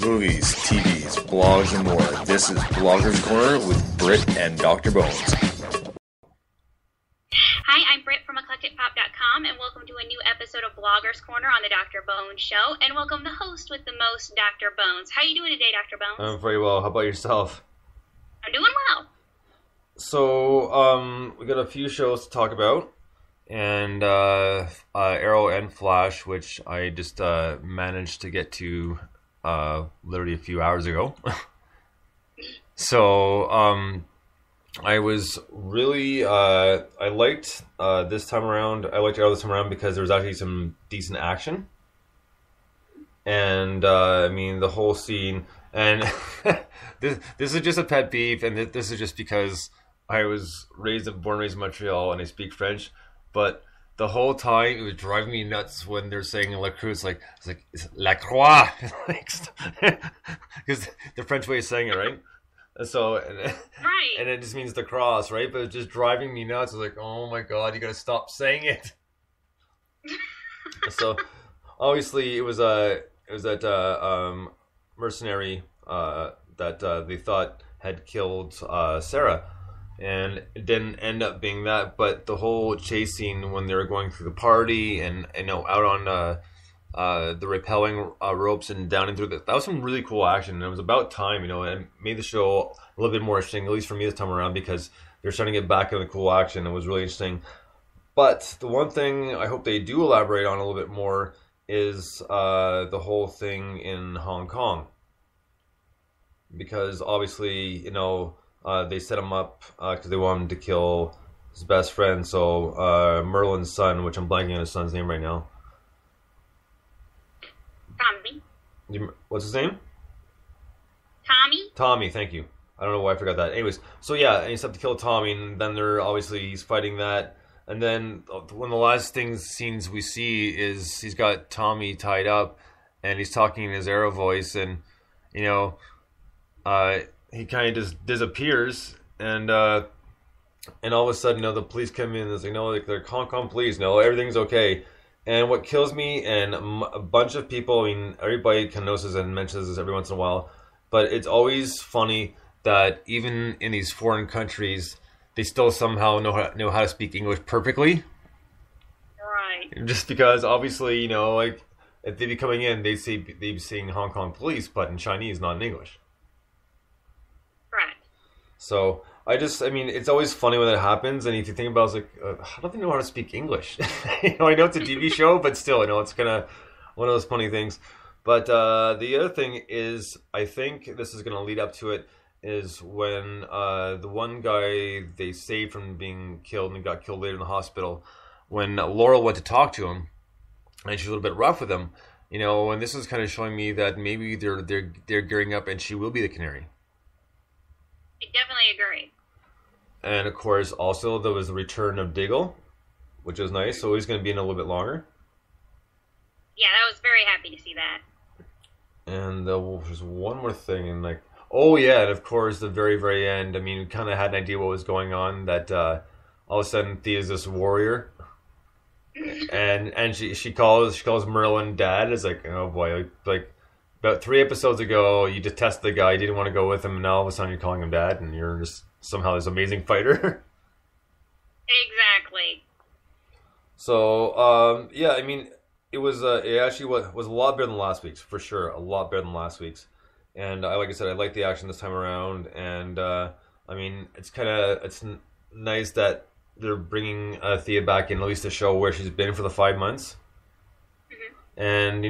movies, TVs, blogs, and more. This is Blogger's Corner with Britt and Dr. Bones. Hi, I'm Britt from eclecticpop.com, and welcome to a new episode of Blogger's Corner on the Dr. Bones Show, and welcome the host with the most, Dr. Bones. How are you doing today, Dr. Bones? I'm very well. How about yourself? I'm doing well. So, we got a few shows to talk about, and Arrow and Flash, which I just managed to get to literally a few hours ago. So, I was really, I liked this time around. I liked Arrow this time around because there was actually some decent action. And, I mean, the whole scene, and this is just a pet peeve, and this is just because I was born and raised in Montreal, and I speak French, but the whole time it was driving me nuts when they're saying La Croix. It's La Croix, because the French way of saying it, right? So, right. And it just means the cross, right? But it's just driving me nuts. I was like, oh my god, you gotta stop saying it. So, obviously, it was that mercenary that they thought had killed Sarah. And it didn't end up being that, but the whole chase scene when they were going through the party and out on the rappelling ropes and down and through that was some really cool action. And it was about time, and it made the show a little bit more interesting, at least for me this time around, because they're starting to get back into the cool action. It was really interesting. But the one thing I hope they do elaborate on a little bit more is the whole thing in Hong Kong, because obviously they set him up because they want him to kill his best friend. So Merlin's son, which I'm blanking on his son's name right now. Tommy. What's his name? Tommy? Tommy, thank you. I don't know why I forgot that. Anyways, so yeah, and he's up to kill Tommy, and then he's fighting that. And then one of the last scenes we see is he's got Tommy tied up, and he's talking in his Arrow voice, and he kind of just disappears, and all of a sudden, the police come in, and it's like, they're Hong Kong police, everything's okay. And what kills me, and a bunch of people, I mean, everybody kind of notices and mentions this every once in a while, but it's always funny that even in these foreign countries, they still somehow know how to speak English perfectly. Right. Just because, obviously, if they'd be coming in, they'd be saying Hong Kong police, but in Chinese, not in English. So, it's always funny when that happens, and if you think about it, it's like, how do they know how to speak English? I know it's a TV show, but still, it's kind of one of those funny things. But the other thing is, I think this is going to lead up to it, is when the one guy they saved from being killed and got killed later in the hospital, when Laurel went to talk to him, and she's a little bit rough with him, and this is kind of showing me that maybe they're gearing up, and she will be the Canary. I definitely agree. And of course, also there was the return of Diggle, which was nice. So he's going to be in a little bit longer. Yeah, I was very happy to see that. And there's one more thing, and and of course, the very, very end. I mean, we kind of had an idea what was going on. That all of a sudden, Thea's this warrior, and she calls Merlin Dad. It's like, oh boy, like. About 3 episodes ago, you detested the guy, you didn't want to go with him, and now all of a sudden you're calling him Dad, and you're just somehow this amazing fighter. Exactly. So, it actually was a lot better than last week's, for sure, a lot better than last week's. And like I said, I like the action this time around, and it's nice that they're bringing Thea back in, at least to show where she's been for the 5 months. Mm-hmm. And,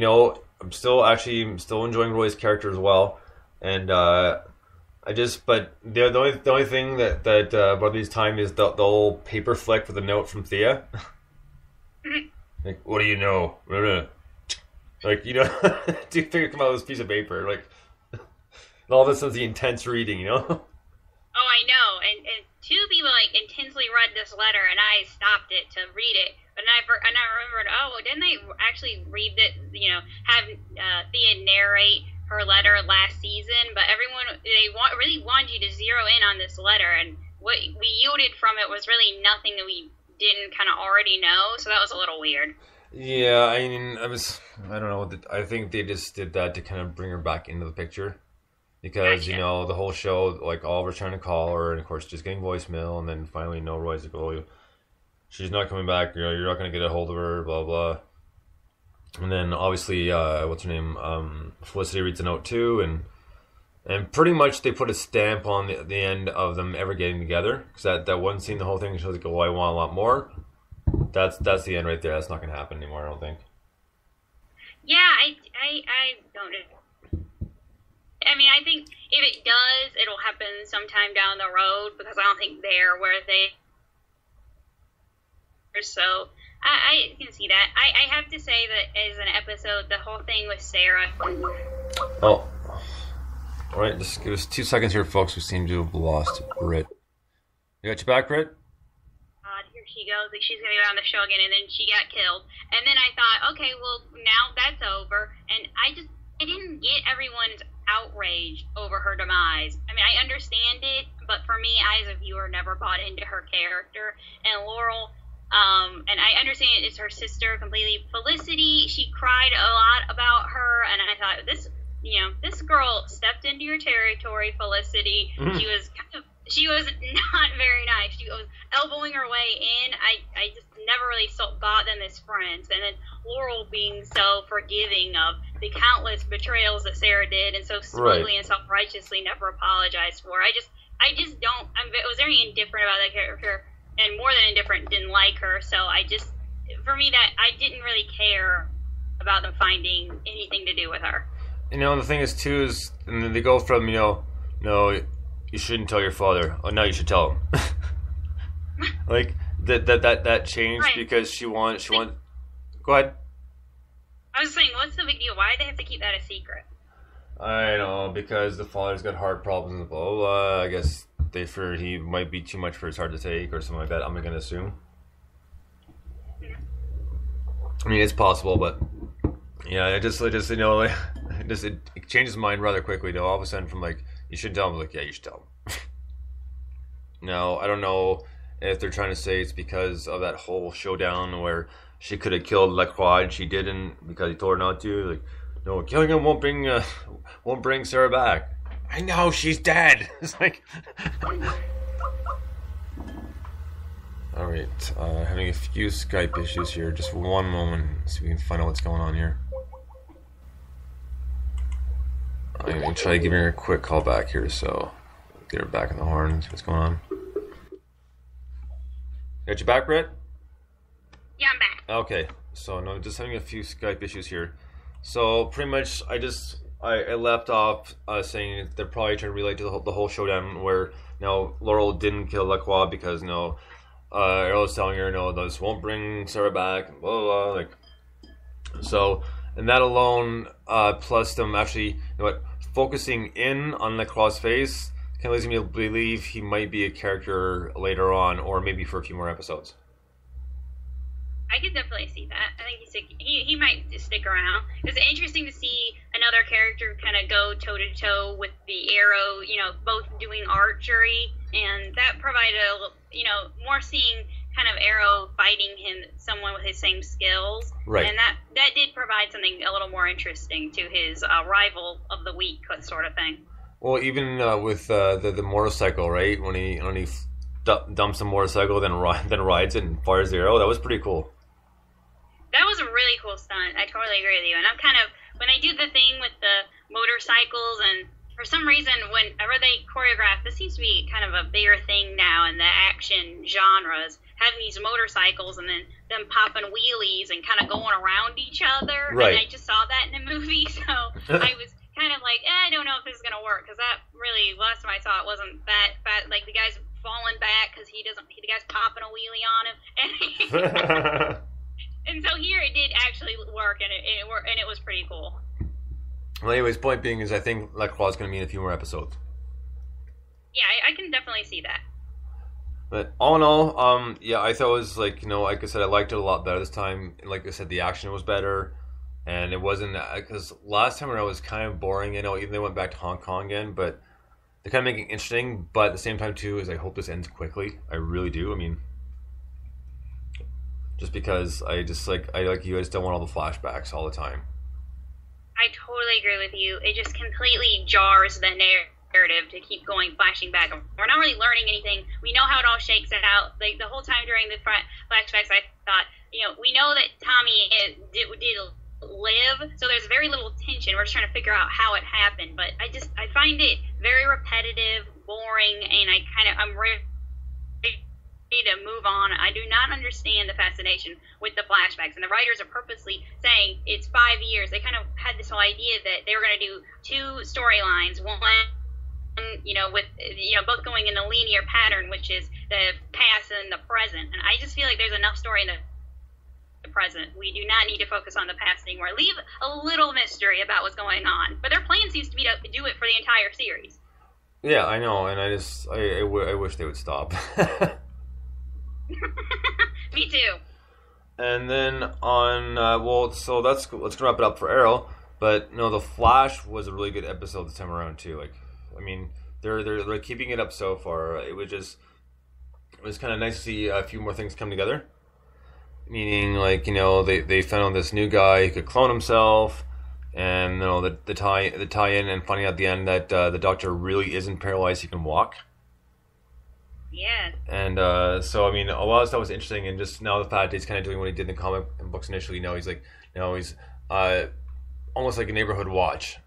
I'm still enjoying Roy's character as well, and but the only thing that bothers me this time is the old paper flick with a note from Thea. Like, what do you know? Like, do you figure come out with this piece of paper? Like, and all this is the intense reading, Oh, I know, and two people intensely read this letter, and I stopped it to read it. But I remembered, didn't they actually read it, have Thea narrate her letter last season? But really wanted you to zero in on this letter, and what we yielded from it was really nothing that we didn't kind of already know, so that was a little weird. Yeah, I mean, I don't know. I think they just did that to kind of bring her back into the picture because, Gotcha. the whole show, like, Oliver's trying to call her, and of course, just getting voicemail, and then finally, no, Roy's like, oh, she's not coming back, you're not going to get a hold of her, blah, blah. And then, obviously, what's her name? Felicity reads a note, too, and pretty much they put a stamp on the end of them ever getting together because that one scene, the whole thing shows like, oh, I want a lot more. That's the end right there. That's not going to happen anymore, I don't think. Yeah, I don't know. I mean, I think if it does, it'll happen sometime down the road because I don't think they're where they are. So I can see that. I have to say that as an episode, the whole thing with Sarah. Oh, all right. Just give us 2 seconds here, folks. We seem to have lost Britt. You got your back, Britt? Here she goes. Like she's going to be on the show again, and then she got killed. And then I thought, okay, well, now that's over. And I didn't get everyone's outrage over her demise. I mean, I understand it, but for me, I as a viewer never bought into her character. And Laurel, and I understand it's her sister completely. Felicity, she cried a lot about her, and I thought, this girl stepped into your territory, Felicity. Mm-hmm. She was not very nice. She was elbowing her way in. I just never really thought them as friends. And then Laurel being so forgiving of the countless betrayals that Sarah did and so sweetly and self-righteously never apologized for. I just don't. I was very indifferent about that character, and more than indifferent, didn't like her. So for me, that I didn't really care about them finding anything to do with her. The thing is too is, and then they go from no, you shouldn't tell your father. Oh, now you should tell him. Like that changed right. Because she want. Go ahead. I was saying, what's the big deal? Why do they have to keep that a secret? I know, because the father's got heart problems and blah, blah, blah. I guess they fear he might be too much for his heart to take or something like that. I'm going to assume. Yeah. I mean, it's possible, but yeah, it changes his mind rather quickly. All of a sudden, from like, you should tell him, like, yeah, you should tell him. Now, I don't know if they're trying to say it's because of that whole showdown where she could have killed Lacroix and she didn't because he told her not to. Like, no, killing him won't bring Sarah back. I know, she's dead. It's like, all right, having a few Skype issues here. Just one moment, so we can find out what's going on here. I'm gonna try giving her a quick call back here, so get her back in the horn and see what's going on. Got you back, Britt? Yeah, I'm back. Okay, so no, just having a few Skype issues here. So pretty much, I left off saying they're probably trying to relate to the whole showdown where Laurel didn't kill Lacroix because Errol's telling her this won't bring Sarah back, blah blah blah. Like, so, and that alone, plus them actually, focusing in on Lacroix's face, kind of leads me to believe he might be a character later on, or maybe for a few more episodes. I could definitely see that. I think he might just stick around. It's interesting to see another character kind of go toe to toe with the Arrow, both doing archery, and that provided more seeing kind of Arrow fighting someone with his same skills, right? And that did provide something a little more interesting to his rival of the week sort of thing. Well, even with the motorcycle, right? When he dumps the motorcycle, then rides it and fires the arrow, that was pretty cool. That was a really cool stunt. I totally agree with you. And I'm when they do the thing with the motorcycles, and for some reason, whenever they choreograph, this seems to be kind of a bigger thing now in the action genres, having these motorcycles and then them popping wheelies and kind of going around each other. Right. And I just saw that in a movie, so I was kind of like, I don't know if this is going to work, because that really, last time I saw it, wasn't that bad. Like, the guy's falling back because the guy's popping a wheelie on him. And so here it did actually work, and it worked, and it was pretty cool. Well, anyways, point being is I think Lacroix is going to be in a few more episodes. Yeah, I can definitely see that. But all in all, yeah, I thought it was like I said, I liked it a lot better this time. Like I said, the action was better, and it wasn't because last time around it was kind of boring. Even they went back to Hong Kong again, but they're kind of making it interesting. But at the same time, too, is I hope this ends quickly. I really do. I mean, just because I like you, I just don't want all the flashbacks all the time. I totally agree with you. It just completely jars the narrative to keep flashing back. We're not really learning anything. We know how it all shakes out. Like the whole time during the flashbacks, I thought, we know that Tommy did live, so there's very little tension. We're just trying to figure out how it happened. But I find it very repetitive, boring, and I'm ready to move on. I do not understand the fascination with the flashbacks, and the writers are purposely saying it's 5 years. They kind of had this whole idea that they were going to do two storylines, one with both going in a linear pattern, which is the past and the present. And I just feel like there's enough story in the present. We do not need to focus on the past anymore. Leave a little mystery about what's going on. But their plan seems to be to do it for the entire series. Yeah, I know, and I wish they would stop. Me too. And then so let's wrap it up for Arrow. But no, the Flash was a really good episode this time around too. Like, I mean, they're keeping it up so far. It was kind of nice to see a few more things come together. Meaning, like, they found this new guy who could clone himself, and the tie-in and finding out at the end that the Doctor really isn't paralyzed; he can walk. Yeah. And so I mean, a lot of stuff was interesting, and just now the fact he's kind of doing what he did in the comic books initially. He's almost like a neighborhood watch.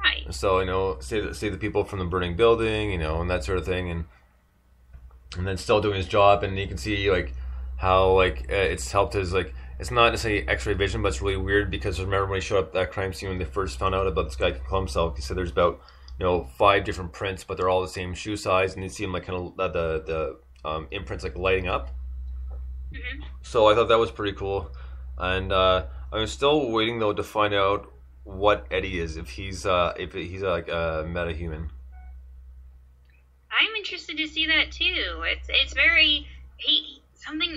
Right. So save the people from the burning building, and that sort of thing, and then still doing his job, and you can see like how like it's helped his like. It's not necessarily X-ray vision, but it's really weird because remember when he showed up at that crime scene when they first found out about this guy who could clone himself, he said there's about 5 different prints, but they're all the same shoe size, and you see them like kind of the imprints like lighting up. Mm-hmm. So I thought that was pretty cool, and I'm still waiting though to find out what Eddie is, if he's like a metahuman. I'm interested to see that too. It's very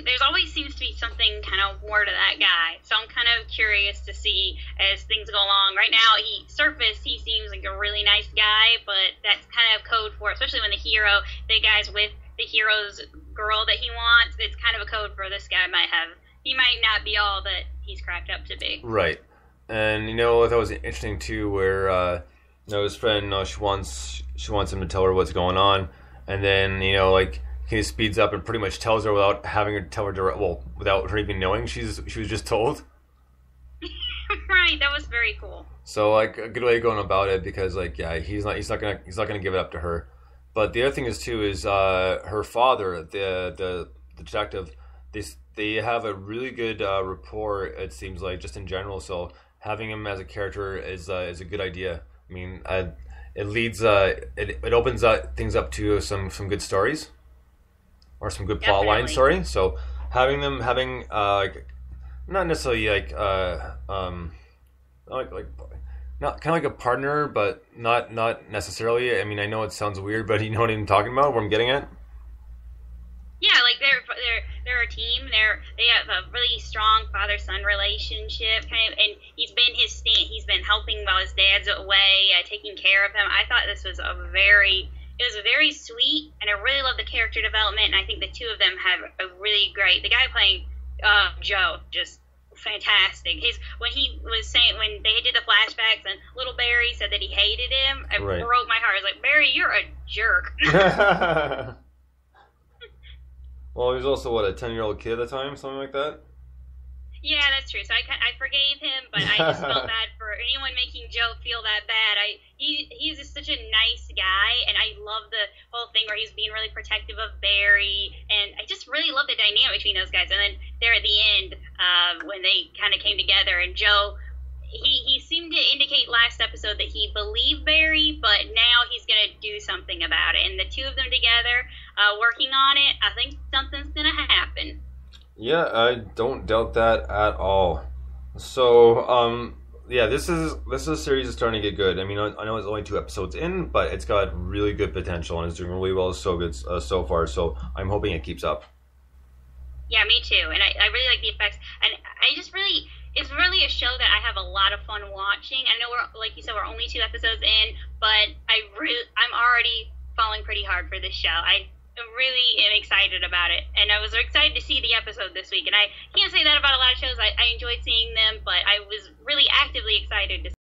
there's always seems to be something kind of more to that guy. So I'm kind of curious to see as things go along. Right now, he seems like a really nice guy, but that's kind of code for, especially when the guy's with the hero's girl that he wants, it's kind of a code for this guy he might not be all that he's cracked up to be. Right. And that was interesting too, where his friend she wants him to tell her what's going on, and then like he speeds up and pretty much tells her without having her tell her without her even knowing she was just told. Right, that was very cool. So like a good way of going about it, because like he's not gonna give it up to her. But the other thing is too is her father, the detective, they have a really good rapport, it seems like, just in general. So having him as a character is a good idea. I mean, it leads it opens things up to some good stories, or some good plot lines. Sorry. So having like not necessarily like not kind of like a partner, but not necessarily. I mean, I know it sounds weird, but you know what I'm talking about, what I'm getting at? Yeah, like they're a team. They have a really strong father-son relationship, kind of, and he's been his stand. He's been helping while his dad's away, taking care of him. I thought this was very sweet, and I really love the character development. And I think the two of them have a really great. The guy playing Joe, just fantastic. When they did the flashbacks and little Barry said that he hated him, it broke my heart. I was like, Barry, you're a jerk. Well, he was also, a 10-year-old kid at the time, something like that? Yeah, that's true. So I forgave him, but I just felt bad for anyone making Joe feel that bad. He's just such a nice guy, and I love the whole thing where he's being really protective of Barry, and I just really love the dynamic between those guys. And then there at the end, when they kind of came together, and Joe, he seemed to indicate last episode that he believed Barry, but now he's going to do something about it. And the two of them together, working on it, I think something's going to happen. Yeah, I don't doubt that at all. So, this is a series that's starting to get good. I mean, I know it's only 2 episodes in, but it's got really good potential and it's doing really well so good so far. So I'm hoping it keeps up. Yeah, me too. And I really like the effects. And it's really a show that I have a lot of fun watching. I know like you said, we're only 2 episodes in, but I'm already falling pretty hard for this show. really am excited about it, and I was excited to see the episode this week. And I can't say that about a lot of shows. I enjoyed seeing them, but I was really actively excited to